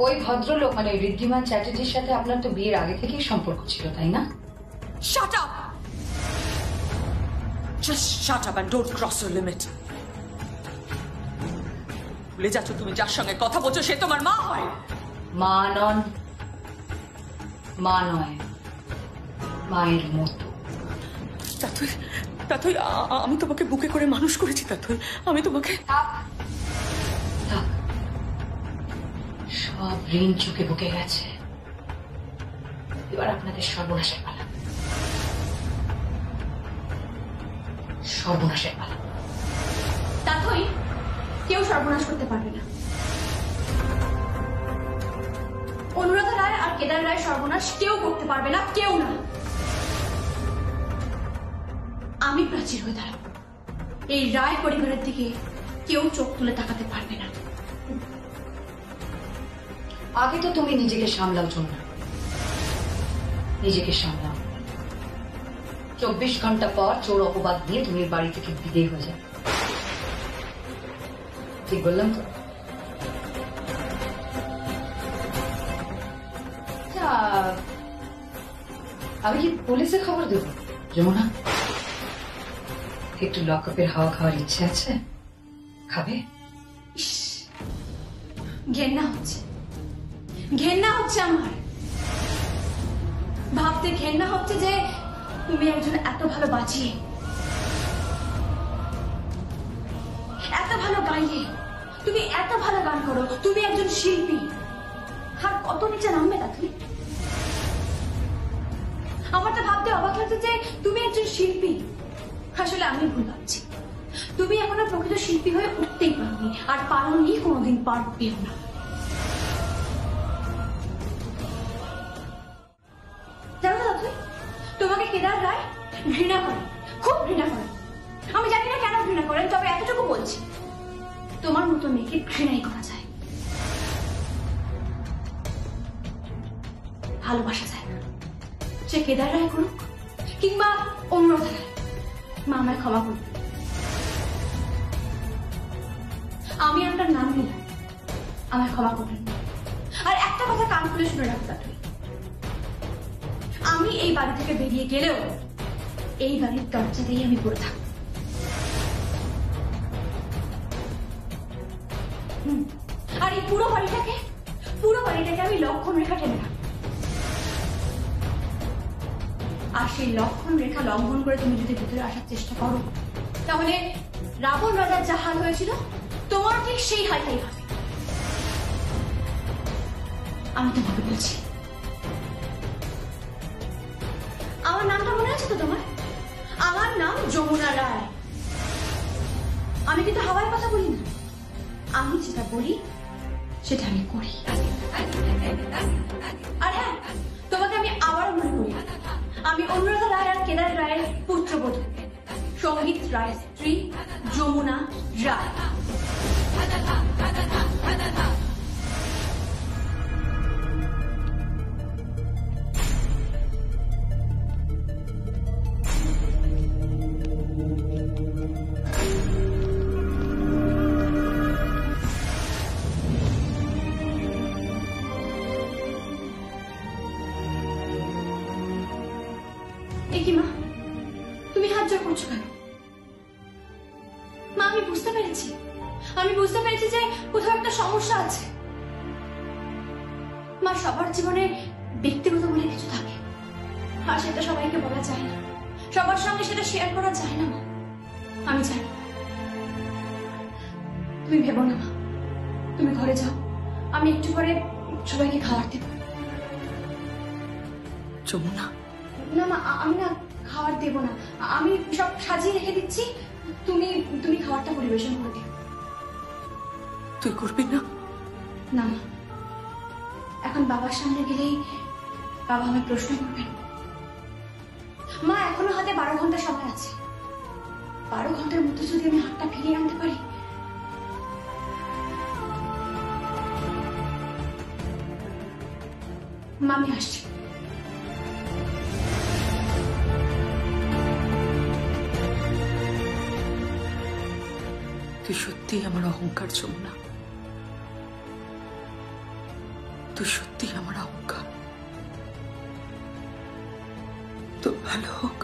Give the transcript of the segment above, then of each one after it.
ওই ভদ্রলোক মানে ঋদ্ধিমান চ্যাটার্জির সাথে আপনার তো বিয়ের আগে থেকেই সম্পর্ক ছিল, তাই না? Shut up! Just shut up and don't cross your limit. ভুলে যাচ্ছ তুমি যার সঙ্গে কথা বলছো সে তোমার মা হয়। মা নন, মা নয়, মায়ের মতো। তাতই আমি তোমাকে বুকে করে মানুষ করেছি। তাতই আমি তোমাকে থাক থাক, সব ঋণ চুকে বুকে গেছে। এবার আপনাদের সর্বনাশের পালা, সর্বনাশের পালা। তাতই কেউ সর্বনাশ করতে পারবে না। অনুরাধা রায় আর কেদার রায় সর্বনাশ কেউ করতে পারবে না, কেউ না। আমি প্রাচীর হয়ে দাঁড়াবো। এই রায় পরিবারের দিকে কেউ চোখ তুলে তাকাতে পারবে না। আগে তো তুমি নিজেকে সামলাও না, নিজেকে সামলাও। 24 ঘন্টা পর চোর অপবাদ দিয়ে তুমি বাড়ি থেকে বিদেয় হয়ে যাবে। ঠিক বললাম তো? আমি কি পুলিশে খবর দেবো? যমুনা, একটু লকআপের হাওয়া খাওয়ার ইচ্ছে আছে? খাবে? ঘেন্না হচ্ছে, ঘেন্না হচ্ছে আমার। ভাবতে ঘেন্না হচ্ছে যে তুমি একজন এত ভালো বাঁচিয়ে, এত ভালো গাইয়ে, তুমি এত ভালো গান করো, তুমি একজন শিল্পী। আর কত নিচে নামবে তা তুমি? আমার তো ভাবতে অবাক লাগছে যে তুমি একজন শিল্পী। আসলে আমি ভুল ভাবছি। তুমি এখনো প্রকৃত শিল্পী হয়ে উঠতেই পারোনি, আর পারোনি, কোনোদিন পারবেও না। জানো না তুমি, তোমাকে কেদার রায় ঘৃণা করে, খুব ঘৃণা করে। আমি জানি না কেন ঘৃণা করেন, তবে এতটুকু বলছি, তোমার মতো মেয়েকে ঘৃণাই করা যায়, ভালোবাসা যায় না। সে কেদার রায় করুক কিংবা অনুরাধা রায়, মা আমায় ক্ষমা করবে। আমি আপনার নাম নিলাম, আমায় ক্ষমা করবেন। আর একটা কথা কান খুলে শুনে রাখতে, আমি এই বাড়ি থেকে বেরিয়ে গেলেও এই বাড়ির দরজাতেই আমি পড়ে থাকবো। আর এই পুরো বাড়িটাকে আমি লক্ষণ রেখা টেনে রাখবো। আর সেই লক্ষণ রেখা লঙ্ঘন করে তুমি যদি ভিতরে আসার চেষ্টা করো, তাহলে রাবণ রাজার যা হাল হয়েছিল তোমার ঠিক সেই হালটাই হবে। আমি তোমাকে বলছি, আমার নামটা মনে আছে তো তোমার? আমার নাম যমুনা রায়। আমি কিন্তু হাওয়ার কথা বলি না, আমি যেটা বলি সেটা আমি করি। আর হ্যাঁ, তোমাকে আমি আবার মনে করি, আমি অনুরাধা রায় আর কেদার রায়ের পুত্রবধূ, সঙ্গীত রায়ের স্ত্রী যমুনা রায়। মা, তুমি হাত জোড় করছো কেন? মা, আমি বুঝতে পেরেছি যে কোথাও একটা সমস্যা আছে। মা, সবার জীবনে ব্যক্তিগত বলে কিছু থাকে, আর সেটা সবাইকে বলা যায় না, সবার সঙ্গে সেটা শেয়ার করা যায় না। মা, আমি জানি। তুমি ভেবো না মা, তুমি ঘরে যাও, আমি একটু পরে সবাইকে খাবার দেব। যমুনা, না মা, আমি না খাবার দেবো না, আমি সব সাজিয়ে রেখে দিচ্ছি, তুমি খাবারটা পরিবেশন করে দিও। তুই করবি না? না মা, এখন বাবার সামনে গেলেই বাবা আমায় প্রশ্ন করবেন। মা, এখনো হাতে 12 ঘন্টা সময় আছে। 12 ঘন্টার মধ্যে যদি আমি হাতটা ফিরিয়ে আনতে পারি, মা আমি আসছি। তুই সত্যিই আমার অহংকার, যমুনা। তুই সত্যি আমার আজ্ঞা। তোর ভালো হোক,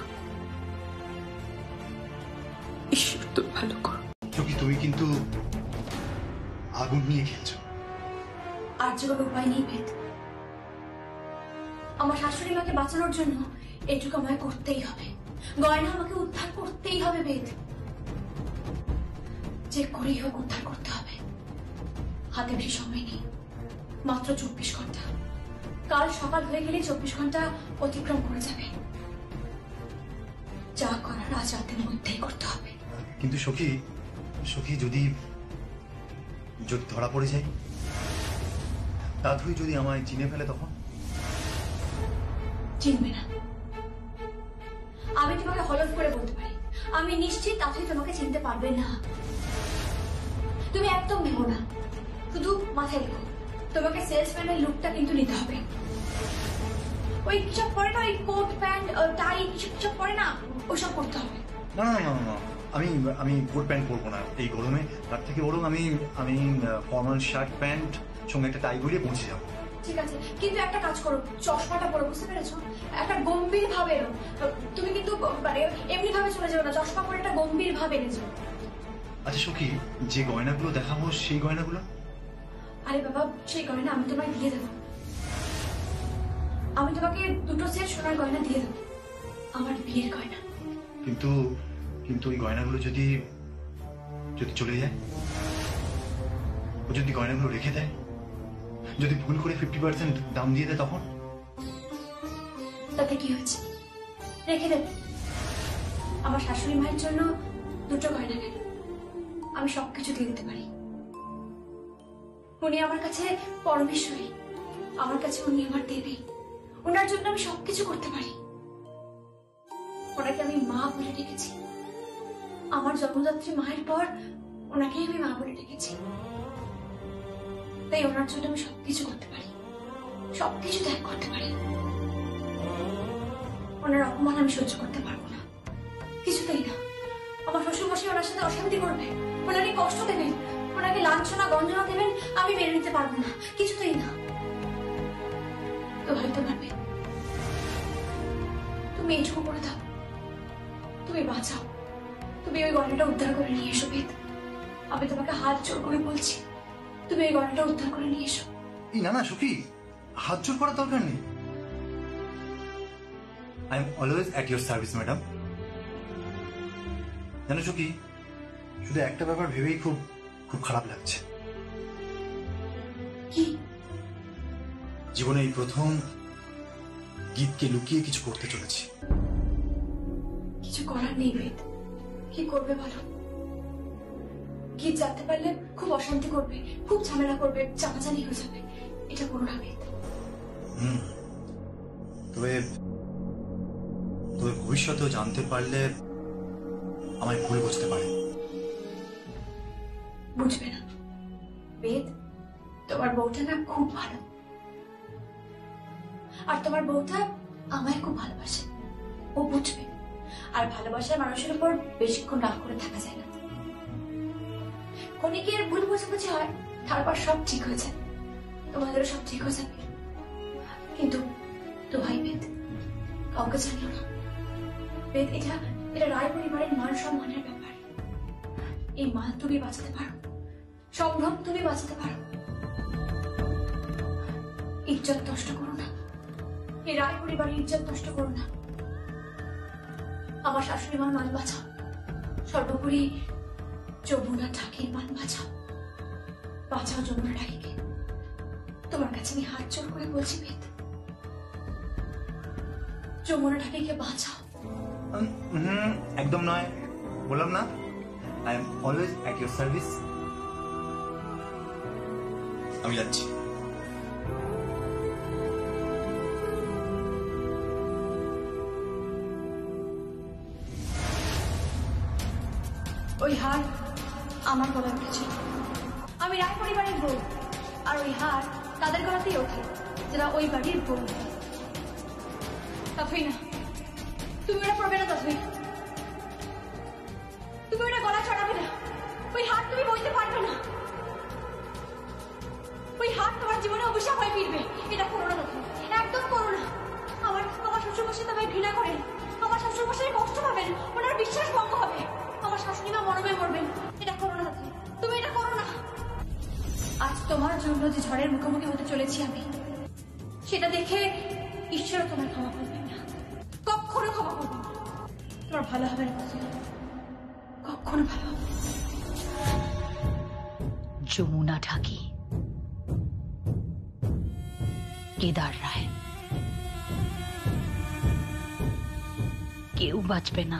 ঈশ্বর তোর ভালো কর। তুমি কিন্তু আগুন নিয়ে খেলছো। আর যে কোনো উপায় নেই ভেদ। আমার শাশুড়ি মাকে বাঁচানোর জন্য এটুকু আমায় করতেই হবে। গয়না আমাকে উদ্ধার করতেই হবে ভেদ। যে করেই হোক উদ্ধার করতে হবে। হাতে বেশি সময় নেই, মাত্র 24 ঘন্টা। কাল সকাল হয়ে গেলে 24 ঘন্টা অতিক্রম করে যাবে। যা করার আজ রাতের মধ্যেই করতে হবে। কিন্তু সখী, সখী যদি ধরা পড়ে যায়, দাদুই যদি আমায় চিনে ফেলে তখন? চিনবে না। আমি তোমাকে হলফ করে বলতে পারি, আমি নিশ্চিত দাদুই তোমাকে চিনতে পারবে না। তুমি একদম ভেবো না, শুধু মাথায় রেখো তোমাকে সেলসম্যানের লুকটা কিন্তু নিতে হবে। ওই কিছু পরে না, ওই কোট প্যান্ট টাই কিছু পরে না, ওইসব করতে হবে। না না না না, আমি কোট প্যান্ট পরবো না এই গরমে। তার থেকে বরং আমি ফর্মাল শার্ট প্যান্ট সঙ্গে একটা টাই পরিয়ে পৌঁছে যাবো। ঠিক আছে, কিন্তু একটা কাজ করো, চশমাটা পরে, বুঝতে পেরেছো? একটা গম্ভীর ভাবে এলো। তুমি কিন্তু মানে এমনি ভাবে চলে যাবে না, চশমা পরে একটা গম্ভীর ভাবে এনে যাও। আচ্ছা সখী, যে গয়নাগুলো দেখাবো সেই গয়নাগুলো? আরে বাবা, সেই গয়না আমি তোমায় দিয়ে দেবো। আমি তোমাকে 2টো সেট সোনার গয়না দিয়ে দেবো, আমার বিয়ের গয়না। কিন্তু কিন্তু ওই গয়নাগুলো যদি চলে যায়, ও যদি গয়নাগুলো রেখে দেয়, যদি ভুল করে 50% দাম দিয়ে দেয়, তখন? তাতে কি হয়েছে? রেখে দেবে। আমার শাশুড়ি মায়ের জন্য 2টো গয়না কেন, আমি সবকিছু দিয়ে দিতে পারি। উনি আমার কাছে পরমেশ্বরী, আমার কাছে উনি আমার দেবী। ওনার জন্য আমি সবকিছু করতে পারি। ওনাকে আমি মা বলে ডেকেছি। আমার জন্মদাত্রী মায়ের পর ওনাকেই আমি মা বলে ডেকেছি। তাই ওনার জন্য আমি সবকিছু করতে পারি, সবকিছু ত্যাগ করতে পারি। ওনার অপমান আমি সহ্য করতে পারবো না, কিছুতেই না। আমার শ্বশুর মশাই ওনার সাথে অশান্তি করবে, ওনাকে কষ্ট দেবেন, ওনাকে লাঞ্ছনা গঞ্জনা দেবেন, আমি মেনে নিতে পারবো না, কিছুতেই না। তো হয়তো পারবে, তুমি এইটুকু করে দাও, তুমি বাঁচাও, তুমি ওই গয়নাটা উদ্ধার করে নিয়ে এসো বেদ। আমি তোমাকে হাত জোর করে বলছি, তুমি ওই গয়নাটা উদ্ধার করে নিয়ে এসো। না না সখী, হাত জোর করার দরকার নেই। I am always at your service madam. জানো সখী, শুধু একটা ব্যাপার ভেবেই খুব খুব খারাপ লাগছে। কি? জীবনে এই প্রথম গীতকে লুকিয়ে কিছু করতে চলেছি। কিছু করার নেই বেদ, কি করবে বলো? গীত জানতে পারলে খুব অশান্তি করবে, খুব ঝামেলা করবে, চাপাচানি হয়ে যাবে। এটা করো না বেদ। তবে ভবিষ্যতেও জানতে পারলে আমায় ভুল বুঝতে পারে। বুঝবে না বেদ, তোমার বউটা না খুব ভালো, আর তোমার বউটা আমায় খুব ভালোবাসে, ও বুঝবে। আর ভালোবাসার মানুষের উপর বেশিক্ষণ রাগ করে থাকা যায় না। ক্ষণিকের ভুল বোঝাবুঝি হয়, তারপর সব ঠিক হয়ে যায়, তোমাদেরও সব ঠিক হয়ে যাবে। কিন্তু তো ভাই বেদ, কাউকে জানিও না বেদ। এটা রায় পরিবারের মান সম্মানের ব্যাপার। এই মান তুমি বাঁচাতে পারো, সম্ভ্রম তুমি বাঁচাতে পারো। ইজ্জত নষ্ট করো না, এই রায় পরিবারের ইজ্জত নষ্ট করো না। আমার শাশুড়ি মার মান বাঁচাও, সর্বোপরি যমুনা ঠাকির মান বাঁচাও। বাঁচাও যমুনা ঠাকিকে, তোমার কাছে আমি হাত জোর করে বলছি বেদ, যমুনা ঠাকিকে বাঁচাও। একদম নয়, বললাম না, I am always at your service. আমি যাচ্ছি। ওই হার আমার গলায় উঠেছিল, আমি রায় পরিবারের বউ, আর ওই হার তাদের গলাতেই ওঠে যারা ওই বাড়ির বউ। তাই না, তুমি ওটা পড়বে না, তাই তুমি ওটা গলা চড়াবে না। ওই হার তুমি বইতে পারবে না, ওই হার তোমার জীবনে অভিশাপ হয়ে ফিরবে। শ্বশুরমশাই তোমায় ঘৃণা করেন, আমার শ্বশুরমশাই কষ্ট পাবেন, ওনার বিশ্বাস ভঙ্গ হবে, আমার শাশুড়ি মা মরবে মরবেন। এটা করো না, তুমি এটা করো না। আজ তোমার জন্য যে ঝড়ের মুখোমুখি হতে চলেছি আমি, সেটা দেখে ঈশ্বর তোমায় ক্ষমা করবেন না, কখনো ক্ষমা করবেন না। তোমার ভালো হবে না, কখনো ভালো হবে না। যমুনা ঢাকি, কেদার রায়, কেউ বাঁচবে না,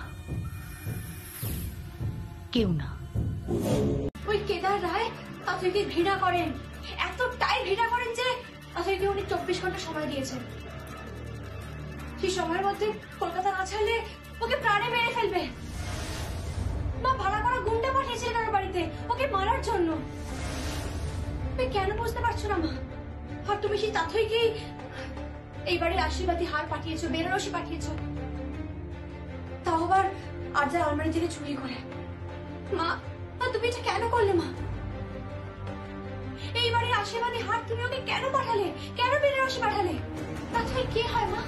কেউ না। ওই কেদার রায় আপনাকে ঘৃণা করেন, এতটাই ঘৃণা করেন যে আপনাকে উনি 24 ঘন্টা সময় দিয়েছেন। সেই সময়ের মধ্যে কলকাতা না ছাড়লে ওকে প্রাণে মেরে ফেলবে। মা ভাড়া করা গুন্ডা পাঠিয়েছিলেন ওর বাড়িতে ওকে মারার জন্য। তুমি কেন বুঝতে পারছো না মা? আর তুমি সেই তাথইকেই এই বাড়ির আশীর্বাদী হার পাঠিয়েছো, বেনারসি পাঠিয়েছো, তাও আবার আর্যার আলমারি থেকে চুরি করে। মা তুমি এটা কেন করলে মা? এই বাড়ির আশীর্বাদী হার তুমি ওকে কেন পাঠালে? কেন বেনারসি পাঠালে? তাছাড়া কে হয় মা?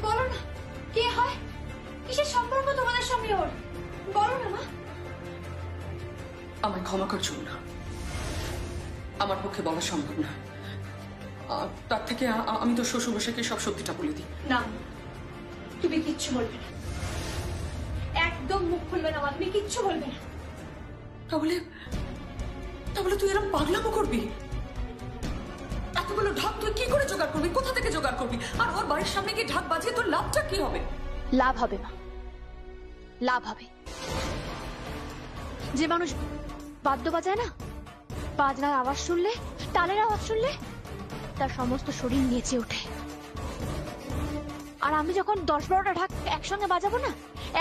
বলো না, কে হয়? কিসের সম্পর্ক তোমাদের সঙ্গে ওর? বলো না মা। আমায় ক্ষমা করছো না, আমার পক্ষে বলা সম্ভব না। তার থেকে আমি তো শ্বশুরমশাইকে সব সত্যিটা বলে দিই। না, তুমি কিচ্ছু বলবে না, একদম মুখ খুলবে না মা, তুমি কিচ্ছু বলবে না। তাহলে তাহলে তুই এরকম পাগলামো করবি? এতগুলো ঢাক তুই কি করে জোগাড় করবি? কোথা থেকে জোগাড় করবি? আর ওর বাড়ির সামনে গিয়ে ঢাক বাজিয়ে তোর লাভটা কি হবে? লাভ হবে মা, লাভ হবে। যে মানুষ বাদ্য বাজায় না, বাজনার আওয়াজ শুনলে, তালের আওয়াজ শুনলে তার সমস্ত শরীর নেচে ওঠে। আর আমি যখন 10-12টা ঢাক একসঙ্গে বাজাবো না,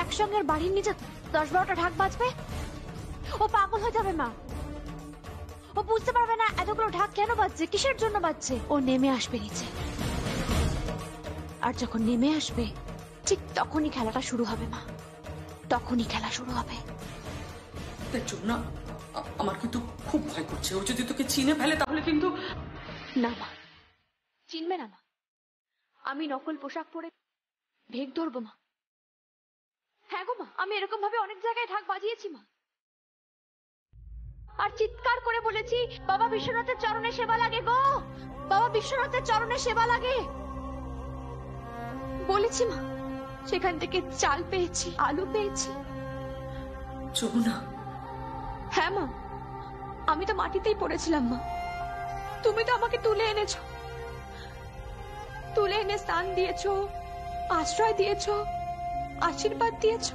একসঙ্গে বাড়ির নিচে 10-12টা ঢাক বাজবে, ও পাগল হয়ে যাবে মা। ও বুঝতে পারবে না এতগুলো ঢাক কেন বাজছে, কিসের জন্য বাজছে। ও নেমে আসবে নিচে, আর যখন নেমে আসবে ঠিক তখনই খেলাটা শুরু হবে মা, তখনই খেলা শুরু হবে। দেখছো না, আমার কিন্তু খুব ভয় করছে। ও যদি তোকে চিনে ফেলে তাহলে কিন্তু। না মা, চিনবে না মা। আমি নকল পোশাক পরে ভেগ ধরবো মা। হ্যাঁ গো মা, আমি এরকম ভাবে অনেক জায়গায় ঢাক বাজিয়েছি মা, আর চিৎকার করে বলেছি, বাবা বিশ্বনাথের চরণে সেবা লাগে গো, বাবা বিশ্বনাথের চরণে সেবা লাগে বলেছি মা। সেখান থেকে চাল পেয়েছি, আলু পেয়েছি। যমুনা, হ্যাঁ মা, আমি তো মাটিতেই পড়েছিলাম মা, তুমি তো আমাকে তুলে এনেছো, তুলে এনে স্থান দিয়েছো, আশ্রয় দিয়েছো, আশীর্বাদ দিয়েছো।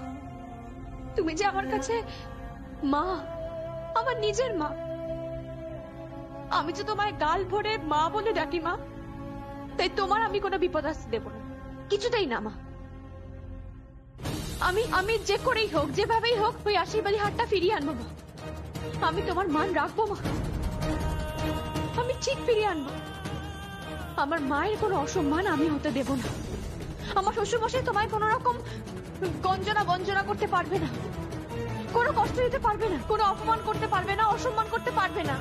তুমি যে আমার কাছে মা, আমার নিজের মা। আমি তো তোমায় গাল ভরে মা বলে ডাকি মা, তাই তোমার আমি কোনো বিপদ আসতে দেব না, কিছুতেই না মা। আমি যে করেই হোক, যেভাবেই হোক, ওই আশীর্বাদী হাতটা ফিরিয়ে আনবো মা। আমি তোমার মান রাখবো মা, আমি ঠিক ফিরিয়ে আনবো। আমার মায়ের কোনো অসম্মান আমি হতে দেব না। আমার শ্বশুরমশাই তোমায় কোনো রকম গঞ্জনা বঞ্জনা করতে পারবে না, কোনো কষ্ট দিতে পারবে না, কোনো অপমান করতে পারবে না, অসম্মান করতে পারবে না।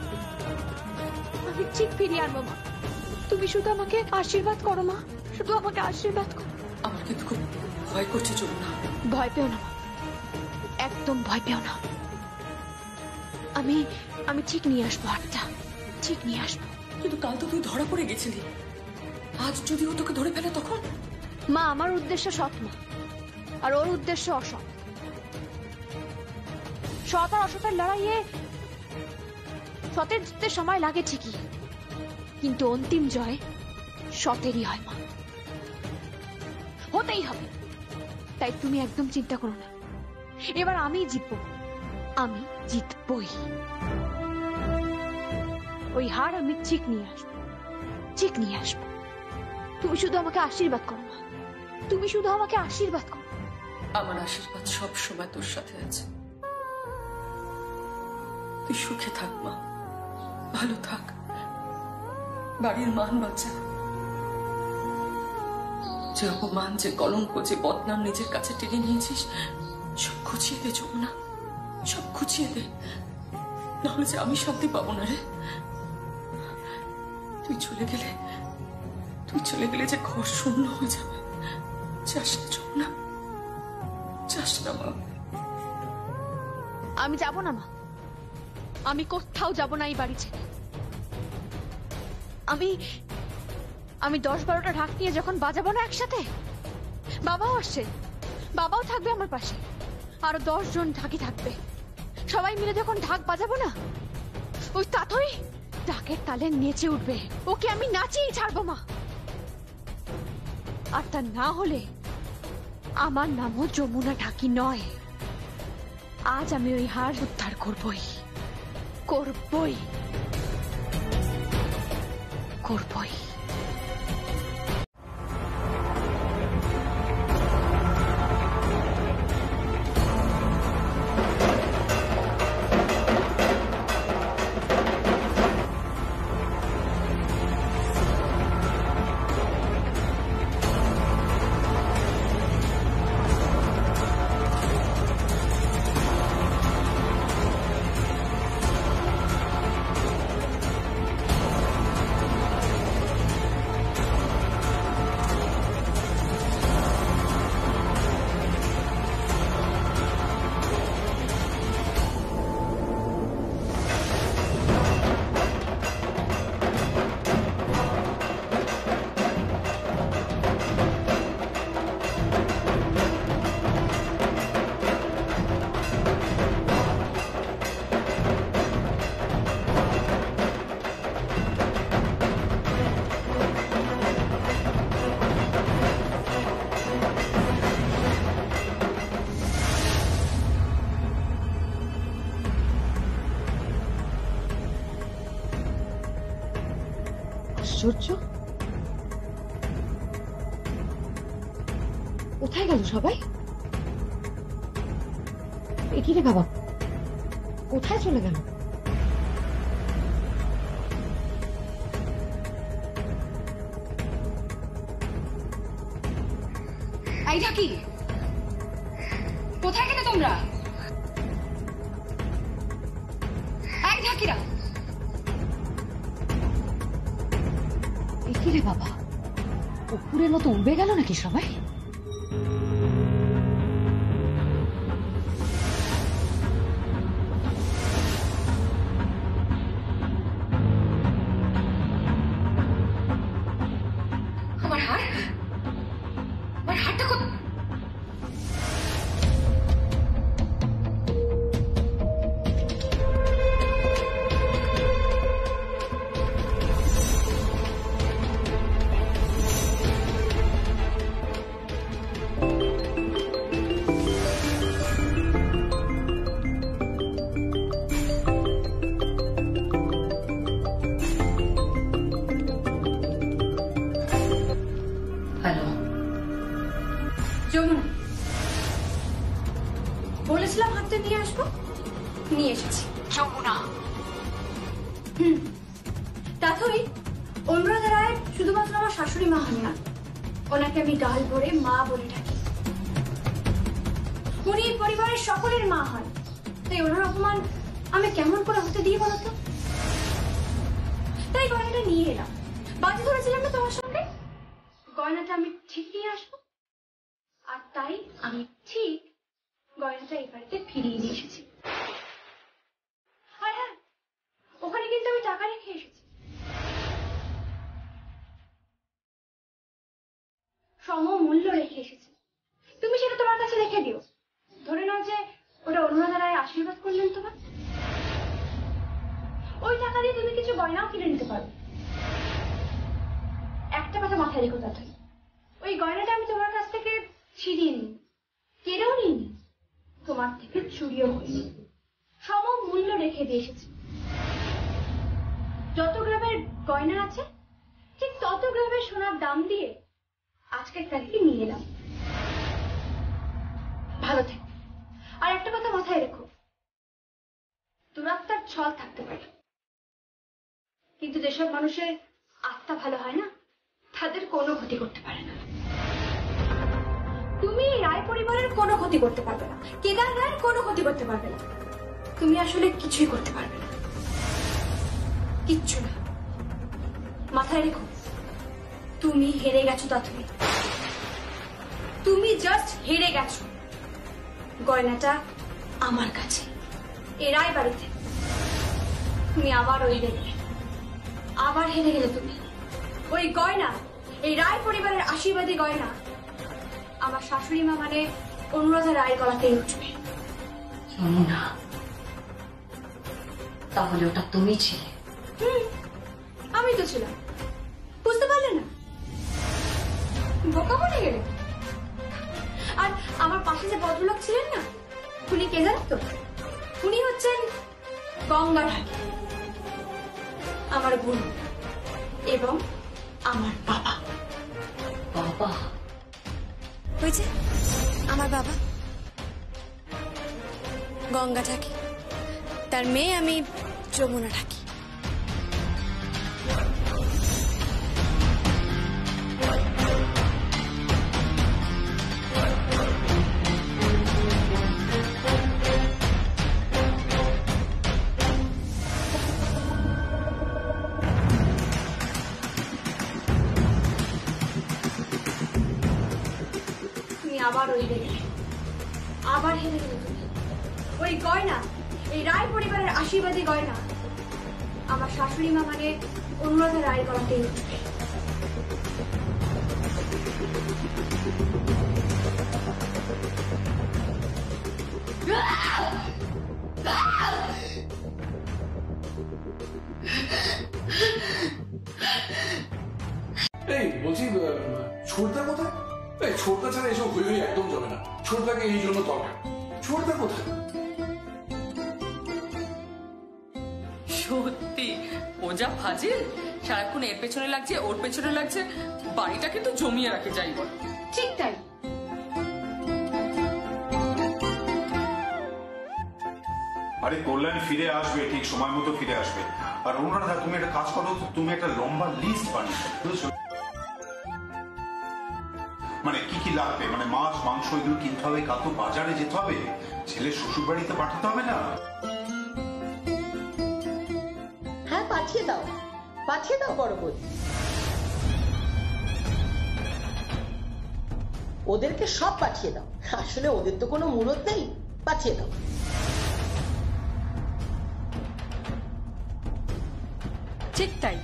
আমি ঠিক ফিরিয়ে আনবো মা। তুমি শুধু আমাকে আশীর্বাদ করো মা, শুধু আমাকে আশীর্বাদ করো। আমার কিন্তু খুব ভয় করছে যমুনা। ভয় পেও না মা, একদম ভয় পেও না। আমি ঠিক নিয়ে আসবো হাতটা, ঠিক নিয়ে আসবো। কিন্তু কাল তো তুই ধরা পড়ে গেছিলি, আজ যদি ও তোকে ধরে ফেলে তখন? মা, আমার উদ্দেশ্য সৎ মা, আর ওর উদ্দেশ্য অসৎ। সৎ আর অসতের লড়াইয়ে সতের জিততে সময় লাগে ঠিকই, কিন্তু অন্তিম জয় সতেরই হয় মা, হতেই হবে। তাই তুমি একদম চিন্তা করো না, এবার আমি জিতবো, আমি জিতবই। ওই হার আমি ঠিক নিয়ে আসবো, ঠিক নিয়ে আসবো। তুমি শুধু আমাকে আশীর্বাদ করো মা, তুমি শুধু আমাকে আশীর্বাদ করো। আমার আশীর্বাদ সব সময় তোর সাথে আছে। তুই সুখে থাক মা, ভালো থাক, বাড়ির মান বাঁচা। যে অপমান, যে কলঙ্ক, যে বদনাম নিজের কাছে টেনে নিয়েছিস, সব খুঁচিয়ে দে যমুনা, সব খুঁচিয়ে দে, নাহলে যে আমি শান্তি পাবো না রে। তুই চলে গেলে তুই চলে গেলে যে ঘর শূন্য হয়ে যাবে। চাস না যমুনা, চাস না মা। আমি যাব না মা, আমি কোথাও যাব না এই বাড়ি ছেড়ে। আমি 10-12টা ঢাক নিয়ে যখন বাজাবো না একসাথে, বাবাও আসছে, বাবাও থাকবে আমার পাশে, আরো 10 জন ঢাকি থাকবে, সবাই মিলে যখন ঢাক বাজাবো না, ওই তাতই ঢাকের তালে নেচে উঠবে। ওকে আমি নাচিয়ে ছাড়বো মা। আর তা না হলে আমার নামও যমুনা ঢাকি নয়। আজ আমি ওই হার উদ্ধার করবই, করবই, করবই। আশ্চর্য, কোথায় গেল সবাই? একি রে বাবা, কোথায় চলে গেল? এই ঢাকি, কোথায় গেলে তোমরা? এই ঢাকিরা, একি রে বাবা, পুকুরের মতো উড়বে গেল নাকি সবাই? আমার হার, আমার হারটা কোথায়? যমুনা, বলেছিলাম হাতে নিয়ে আসবো, নিয়ে এসেছি। যমুনা, তাতই অনুরাধা রায় শুধুমাত্র আমার শাশুড়ি মা হন না, ওনাকে আমি গাল ভরে মা বলে ডাকি। উনি পরিবারের সকলের মা হন, তাই ওনার অপমান আমি কেমন করে হতে দিয়ে বলতো? তাই গয়নাটা নিয়ে এলাম। বাজি ধরেছিলাম না তোমার সঙ্গে, গয়নাটা আমি ঠিক নিয়ে আসবো, আর তাই আমি ঠিক গয়নাটা এই বাড়িতে ফিরিয়ে নিয়ে এসেছি। আর হ্যাঁ, ওখানে কিন্তু আমি টাকা রেখে এসেছি, সমমূল্য রেখে এসেছি। তুমি সেটা তোমার কাছে রেখে দিও, ধরে নাও যে ওটা অনুরাধা রায় আশীর্বাদ করলেন তোমার। ওই টাকা দিয়ে তুমি কিছু গয়নাও কিনে নিতে পারো। একটা কথা মাথায় রেখো তাই, ওই গয়নাটা আমি তোমার কাছ থেকে ছিনিয়ে নিই, কেড়েও নিইনি, তোমার থেকে চুরিও হয়নি, সমমূল্য রেখে দিয়ে এসেছি। যত গ্রামের গয়না আছে ঠিক তত গ্রামের সোনার দাম দিয়ে আজকের তারিখে নিয়ে এলাম। ভালো থেকো। আর একটা কথা মাথায় রেখো, দুরাত্মার ছল থাকতে পারে, কিন্তু যেসব মানুষের আত্মা ভালো হয় না, তাদের কোনো ক্ষতি করতে পারে না। তুমি রায় পরিবারের কোনো ক্ষতি করতে পারবে না, কেদার রায়ের কোনো ক্ষতি করতে পারবে না, তুমি আসলে কিছুই করতে পারবে না, কিচ্ছু না। মাথায় রেখো, তুমি হেরে গেছো তাথুরি, তুমি জাস্ট হেরে গেছো। গয়নাটা আমার কাছে, এরাই বাড়িতে। তুমি আবারও হেরে গেলে, আবার হেরে গেলে তুমি। ওই গয়না, এই রায় পরিবারের আশীর্বাদী গয়না, আমার শাশুড়ি মা মানে অনুরাধা রায়ের গলাতেই উঠবে। যমুনা, তাহলে ওটা তুমি ছিলে? আমি তো ছিলাম, বুঝতে পারলে না? বোকা বলে গেলে। আর আমার পাশে যে ভদ্রলোক ছিলেন না, উনি কে জানেন তো? উনি হচ্ছেন গঙ্গা ঢাকি, আমার বোন এবং আমার বাবা। বাবা? ওই যে আমার বাবা গঙ্গা ঢাকি, তার মেয়ে আমি যমুনা ঢাকি। আবার হেরে গেলে, আবার হেরে গেলে তুমি। ওই গয়না, এই রায় পরিবারের আশীর্বাদী গয়না, আমার শাশুড়ি মা মানে অনুরাধা রায়ের গলাতেই উঠবে। এই বলছি, ছোটদা কোথায়? এই ছোটদা ছাড়া এসব হই হই একদম জমে না। ছোটদাকে এই জন্য দরকার। ছোটদা কোথায়? সত্যি ও যা ফাজিল, সারাক্ষণ এর পেছনে লাগছে, ওর পেছনে লাগছে, বাড়িটা কিন্তু জমিয়ে রাখে, যাই বল। ঠিক তাই। আরে কল্যাণ ফিরে আসবে, ঠিক সময় মতো ফিরে আসবে। আর অনুরাধা, তুমি একটা কাজ করো, তুমি একটা লম্বা লিস্ট বানিয়ে বুঝেছো? মানে কি কি লাগবে, মানে মাছ মাংস এগুলো কিনতে হবে, কাল তো বাজারে যেতে হবে, ছেলে শ্বশুর বাড়িতে পাঠাতে হবে না? হ্যাঁ পাঠিয়ে দাও, পাঠিয়ে দাও বড় বই। ওদেরকে সব পাঠিয়ে দাও, আসলে ওদের তো কোনো মুরত নেই, পাঠিয়ে দাও। ঠিক তাই।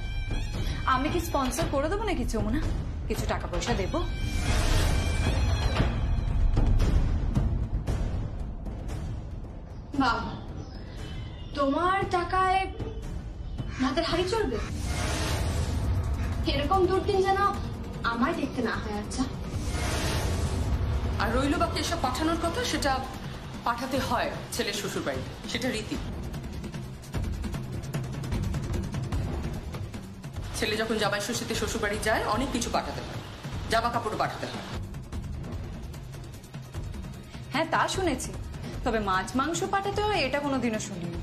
আমি কি স্পন্সর করে দেবো নাকি যমুনা? কিছু টাকা পয়সা দেবো। বাবা, তোমার টাকায় ভাতের হাড়ি চলবে? এরকম দুর্দিন যেন আমায় দেখতে না হয়। আচ্ছা, আর রইল বাকি এসব পাঠানোর কথা, সেটা পাঠাতে হয় ছেলের শ্বশুর বাড়িতে, সেটা রীতি। ছেলে যখন জামাই ষষ্ঠীতে শ্বশুর বাড়ি যায়, অনেক কিছু পাঠাতে হয়, জামা কাপড় পাঠাতে হয়। হ্যাঁ তা শুনেছি, তবে মাছ মাংস পাঠাতে হয় এটা কোনোদিনও শুনিনি।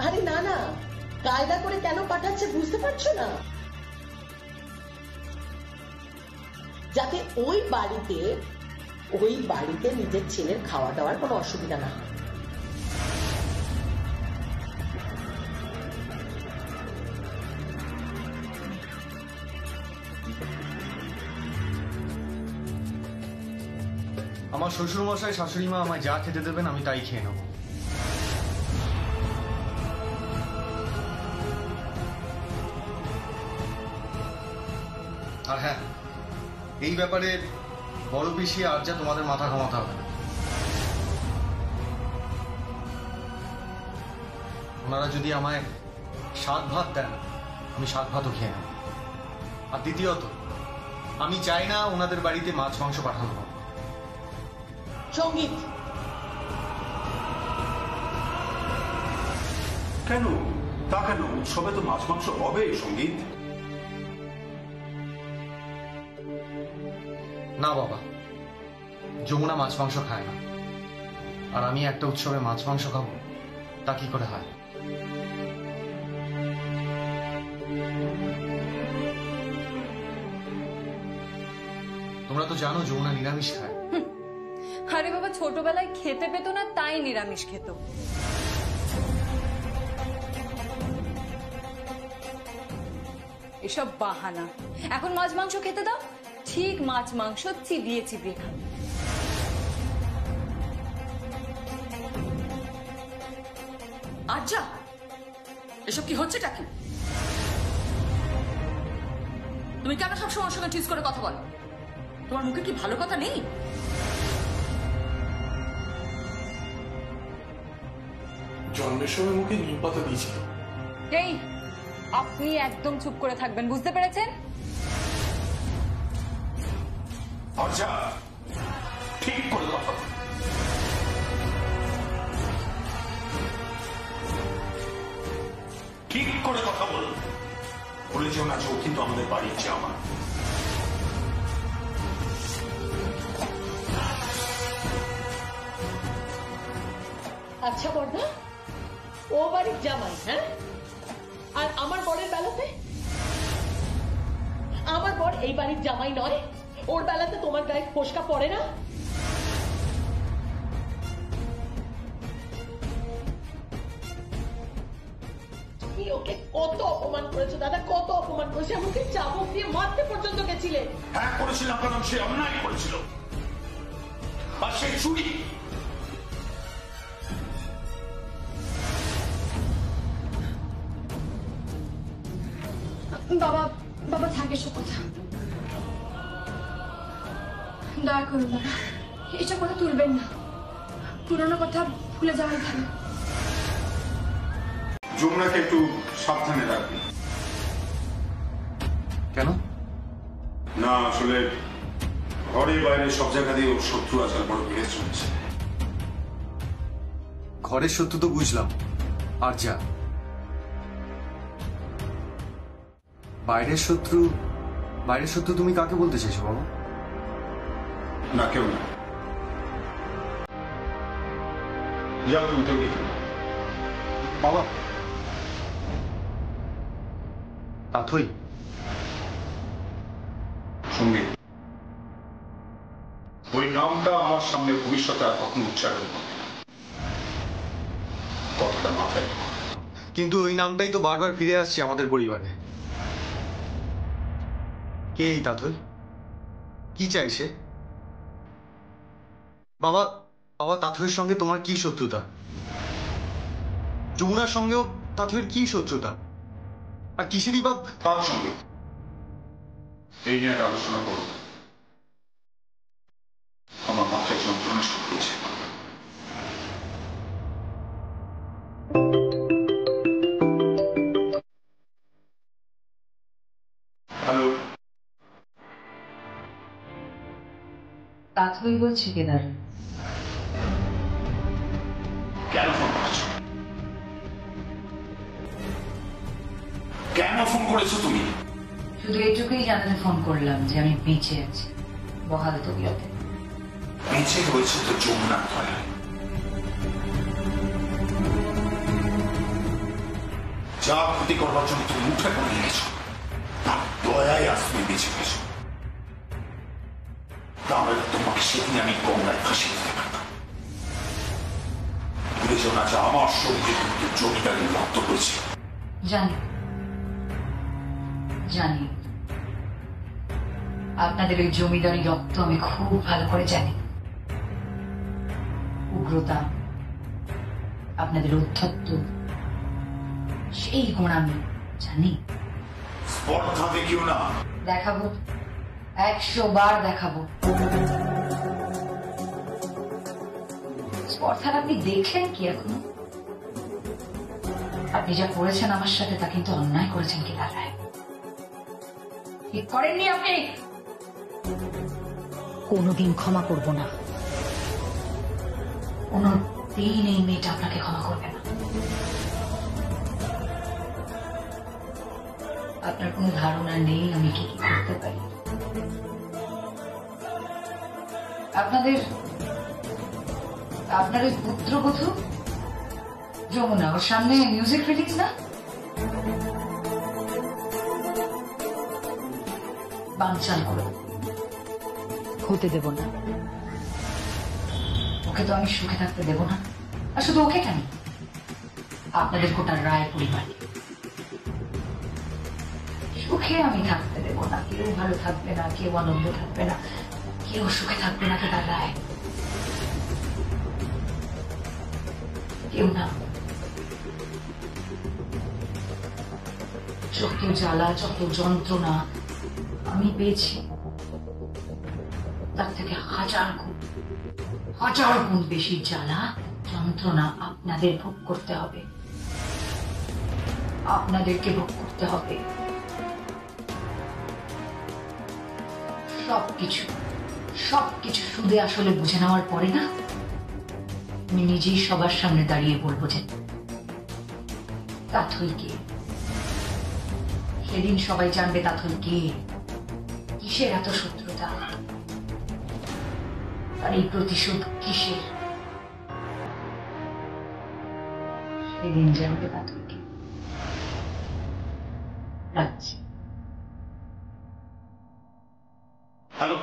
আরে না না, কায়দা করে কেন পাঠাচ্ছে বুঝতে পারছো না? যাতে ওই বাড়িতে নিজের ছেলের খাওয়া দাওয়ার কোনো অসুবিধা না হয়। আমার শ্বশুর মশাই শাশুড়ি মা আমায় যা খেতে দেবেন আমি তাই খেয়ে নেব। আর হ্যাঁ, এই ব্যাপারে বড় পিসি আর যা তোমাদের মাথা ঘামাতে হবে না। ওনারা যদি আমায় শাক ভাত দেন, আমি শাক ভাতও খেয়ে নেব। আর দ্বিতীয়ত, আমি চাই না ওনাদের বাড়িতে মাছ মাংস পাঠানো হোক। সঙ্গীত, কেন? তা কেন? উৎসবে তো মাছ মাংস হবে। সঙ্গীত, না বাবা, যমুনা মাছ মাংস খায় না, আর আমি একটা উৎসবে মাছ মাংস খাবো, তা কি করে হয়? তোমরা তো জানো যমুনা নিরামিষ খায়। আরে বাবা, ছোটবেলায় খেতে পেতো না তাই নিরামিষ খেত। এসব বাহানা। এখন মাছ মাংস খেতে দাও, ঠিক মাছ মাংস চিবিয়ে চিবিয়ে খাবে। আচ্ছা, এসব কি হচ্ছেটা কি? তুমি কেন সবসময় ওর সঙ্গে ঠিক করে কথা বলো? তোমার মুখে কি ভালো কথা নেই? জন্মের সময় মুখে নিম পাতা দিয়েছিল। এই, আপনি একদম চুপ করে থাকবেন, বুঝতে পেরেছেন? আচ্ছা, ঠিক করে কথা বল। ঠিক করে কথা বল। বলেছেও না যে ও কিন্তু আমাদের বাড়ির জামাই। আচ্ছা বর্দা, ও বাড়ির জামাই, হ্যাঁ? আর আমার বরের বেলাতে? আমার বর এই বাড়ির জামাই নয়? ওর বেলাতে তোমার গায়ে ফোসকা পড়ে না? তুমি ওকে কত অপমান করেছো দাদা, কত অপমান করেছো, এমনকি চাবুক দিয়ে মারতে পর্যন্ত গেছিলে। হ্যাঁ করেছিলাম, কারণ সে অন্যায় করেছিল আর সে চুরি। বাবা, বাবা থাকে সব কথা, দয়া করুন বাবা, এসব কথা তুলবেন না। পুরোনো কথা ভুলে যাওয়াই ভালো। যমুনাকে একটু সাবধানে রাখবি। কেন? না আসলে ঘরে বাইরে সব জায়গা দিয়ে ওর শত্রু আচার বড় বেড়ে চলছে। ঘরের শত্রু তো বুঝলাম, আর যা বাইরের শত্রু, বাইরের শত্রু তুমি কাকে বলতে চাইছো বাবা? না কেউ না। যাও তুমি তো বাবা, তাথই সঙ্গে ওই নামটা আমার সামনে ভবিষ্যতে আর কখনো উচ্চারণ করবে না। কথাটা মাথায় রেখো। কিন্তু ওই নামটাই তো বারবার ফিরে আসছে আমাদের পরিবারে। কে এই তাথই? কি চাইছে? বাবা, বাবা তাথইয়ের সঙ্গে তোমার কি শত্রুতা? যমুনার সঙ্গেও তাথইয়ের কি শত্রুতা? আর কিসেরই বা? তার সঙ্গে এই নিয়ে একটা আলোচনা করো। আমার মাথায় যন্ত্রণা শুরু হয়েছে। হ্যালো, তাথই বলছি কেদার। কেন ফোন করেছো? কেন ফোন করেছো তুমি? শুধু এইটুকুই জানাতে ফোন করলাম যে আমি বেঁচে আছি, বহাল তবিয়তে। বেঁচে রয়েছে তো যমুনার দয়ায়। যা ক্ষতি করবার জন্য তুমি মুখে করে গেছো, তার দয়ায় আজ তুমি বেঁচে গেছো। তাহলে তোমাকে সেদিন আমি গঙ্গায় ফাঁসিয়ে দিতে পারতাম। বুঝেছো না যে আমার শরীরে কিন্তু জমিদারের রক্ত হয়েছে। জানি, জানি আপনাদের ওই জমিদারি রক্ত আমি খুব ভালো করে জানি। উগ্রতা, আপনাদের উদ্ধত্ত, সেই গুণ আমি জানি। স্পর্ধা দেখিও না। দেখাবো, 100 বার দেখাবো। স্পর্ধার আপনি দেখলেন কি এখনো? আপনি যা করেছেন আমার সাথে তা কিন্তু অন্যায় করেছেন কি দাঁড়ায়? ঠিক করেননি আপনি? কোনোদিন ক্ষমা করব না, কোনোদিন এই মেয়েটা আপনাকে ক্ষমা করবে না। আপনার কোনো ধারণা নেই আমি কি কি করতে পারি। আপনাদের ওই পুত্রবধূ যমুনা, ওর সামনে মিউজিক রিলিজ না, বানচাল করে হতে দেব না। ওকে তো আমি সুখে থাকতে দেব না। আর শুধু ওকে কেন, আপনাদের গোটা রায় পরিবার সুখে আমি থাকতে দেবো না। কেউ ভালো থাকবে না, কেউ আনন্দ থাকবে না, কেউ সুখে থাকবে না। তো দাদায় কেউ না। যত জ্বালা, যত যন্ত্রণা আমি পেয়েছি, তার থেকে হাজার গুণ বেশি জ্বালা যন্ত্রণা আপনাদের ভোগ করতে হবে, আপনাদেরকে ভোগ করতে হবে। সবকিছু সুদে আসলে বুঝে নেওয়ার পরে না, আমি নিজেই সবার সামনে দাঁড়িয়ে বলবো যে তাথই কে। সেদিন সবাই জানবে তাথই কে, কিসের এত শত্রুতা, আর এই প্রতিশোধ কিসের। সেদিন জানবে তাথই কে। রাখছি। হ্যালো,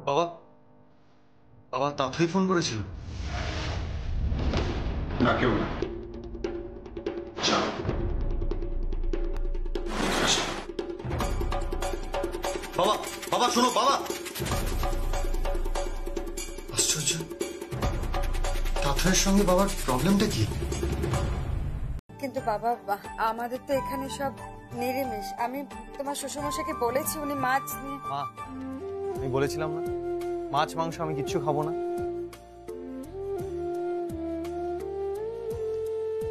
বাবা, বাবা তাড়াতাড়ি ফোন করেছিল? না, কেউ না। যাও। বাবা, বাবা শোনো বাবা। আশ্চর্য, তাথরের সঙ্গে বাবার প্রবলেমটা কি? কিন্তু বাবা, আমাদের তো এখানে সব নিরামিষ। আমি তোমার শ্বশুরমশাইকে বলেছি, উনি মাছ নিয়ে। মা, আমি বলেছিলাম না মাছ মাংস আমি কিচ্ছু খাবো না।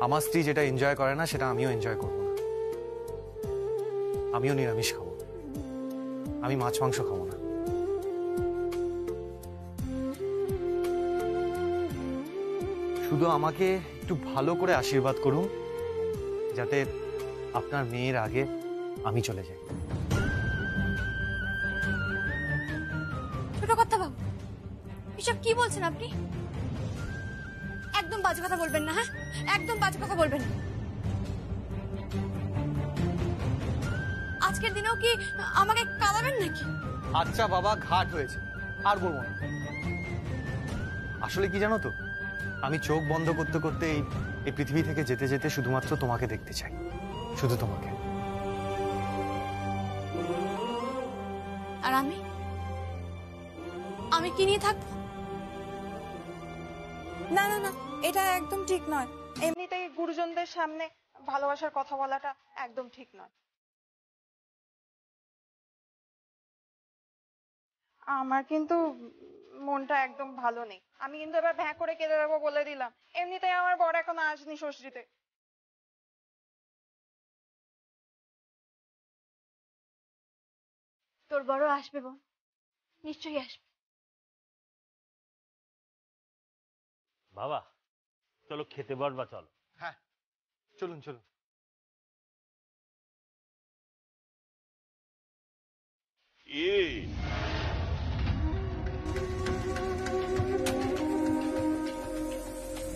আমার স্ত্রী যেটা এনজয় করে না সেটা আমিও এনজয় করবো না। আমিও নিরামিষ খাবো, আমি মাছ মাংস খাবো না। শুধু আমাকে একটু ভালো করে আশীর্বাদ করুন যাতে আপনার মেয়ের আগে আমি চলে যাই। ছোট কথা বাবু, এসব কি বলছেন আপনি? একদম বাজে কথা বলবেন না, হ্যাঁ? একদম বাজে কথা বলবেন না। আজকের দিনেও কি আমাকে কাঁদাবেন নাকি? আচ্ছা বাবা, ঘাট হয়েছে, আর বলবো না। আসলে কি জানো তো, আমি চোখ বন্ধ করতে করতে এই পৃথিবী থেকে যেতে যেতে শুধুমাত্র তোমাকে দেখতে চাই, শুধু তোমাকে। আর আমি কি নিয়ে থাকবো? না না না, এটা একদম ঠিক নয়। এমনিতেই গুরুজনদের সামনে ভালোবাসার কথা বলাটা একদম ঠিক নয়। আমার কিন্তু মনটা একদম ভালো নেই। আমি কিন্তু এবার ভ্যাঁ করে কেঁদে দেবো বলে দিলাম। এমনিতেই আমার বর এখনো আসেনি ষষ্ঠীতে। তোর বড় আসবে বোন, নিশ্চয়ই আসবে। বাবা চলো খেতে বসবা, চলো। হ্যাঁ চলুন চলুন।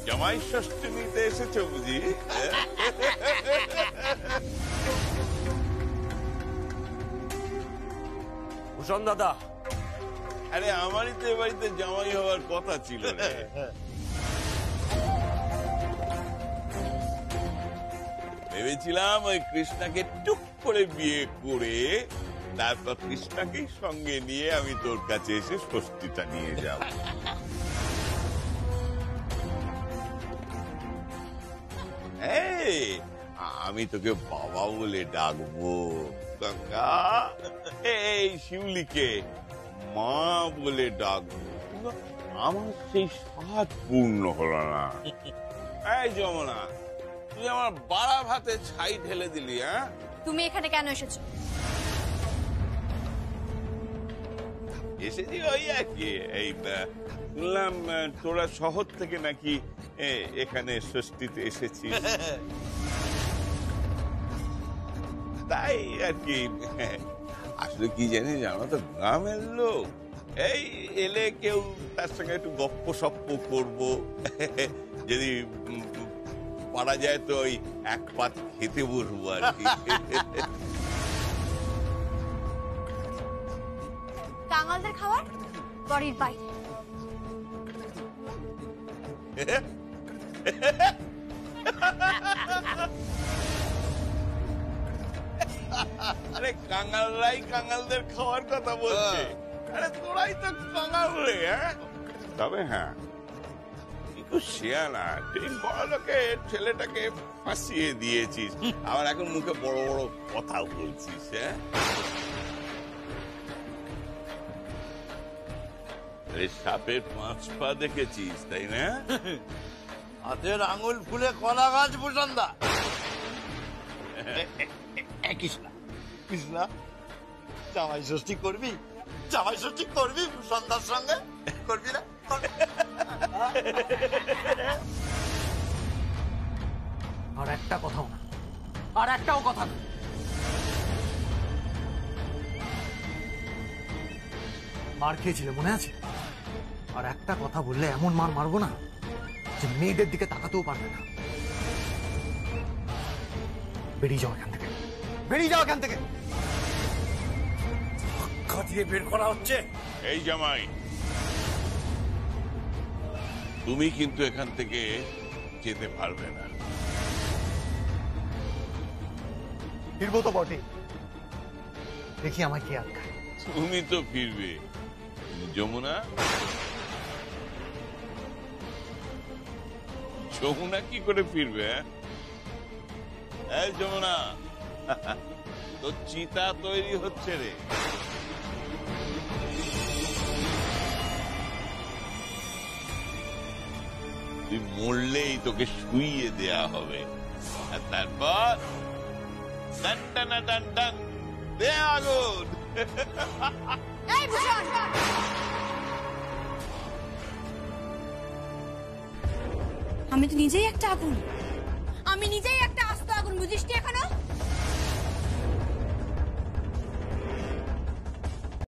জামাই ষষ্ঠী নিতে এসেছো বুঝি? ভূষণ দাদা, আরে আমারই তো এ বাড়িতে জামাই হওয়ার কথা ছিল রে। ভেবেছিলাম ওই কৃষ্ণাকে টুক করে বিয়ে করে তারপর কৃষ্ণাকে সঙ্গে নিয়ে আমি তোর কাছে এসে ষষ্ঠীটা নিয়ে যাব। আমি তোকে বাবা বলে ডাকবো, গঙ্গা। এই শিউলিকে মা বলে ডাকবো, আমার সেই স্বাদ পূর্ণ হলো না। এই যমুনা, তুই আমার বাড়া ভাতে ছাই ঢেলে দিলি। হ্যাঁ, তুমি এখানে কেন এসেছো? এসেছি ওই আর কি, এই শুনলাম তোরা শহর থেকে নাকি এখানে ষষ্ঠীতে এসেছিস, তাই আর কি। আসলে কি জানিস, আমরা তো গ্রামের লোক, এই এলে কেউ তার সঙ্গে একটু গপ্প সপ্প করবো, যদি পারা যায় তো ওই এক পাত খেতে বসবো আর কি। কাঙালদের খাবার বাড়ির বাইরে। আরে কাঙালরাই কাঙালদের খাওয়ার কথা বলছে। আরে তোরাই তো কাঙাল রে। তবে হ্যাঁ একটু শেয়ানা, তুই বড় লোকের ছেলেটাকে ফাঁসিয়ে দিয়েছিস, আবার এখন মুখে বড় বড় কথা বলছিস। হ্যাঁ, সাপের 5 পা দেখেছিস তাই না? হাতের আঙুল ফুলে কলা গাছ ভূষণদা। কৃষ্ণা কৃষ্ণা, জামাই ষষ্ঠী করবি? জামাই ষষ্ঠী করবি ভূষণদার সঙ্গে? করবি না? আর একটা কথাও না, আর একটাও কথা না। মার খেয়েছিলে মনে আছে? আর একটা কথা বললে এমন মার মারবো না যে মেয়েদের দিকে তাকাতেও পারবে না। বেরিয়ে যাও এখান থেকে, বেরিয়ে যাও এখান থেকে। দিয়ে বের করা হচ্ছে। এই জামাই, তুমি কিন্তু এখান থেকে যেতে পারবে না। ফিরবো তো বটে, দেখি আমায় কে আটকায়। তুমি তো ফিরবে, যমুনা। যমুনা কি করে ফিরবে? এই যমুনা, তো চিতা তৈরি হচ্ছে রে। তুই মরলেই তোকে শুইয়ে দেয়া হবে, আর তারপর টান টান টান টান দে আগুন। আমি তো নিজেই একটা আগুন, আমি নিজেই একটা আস্ত আগুন, বুঝিস এখনো?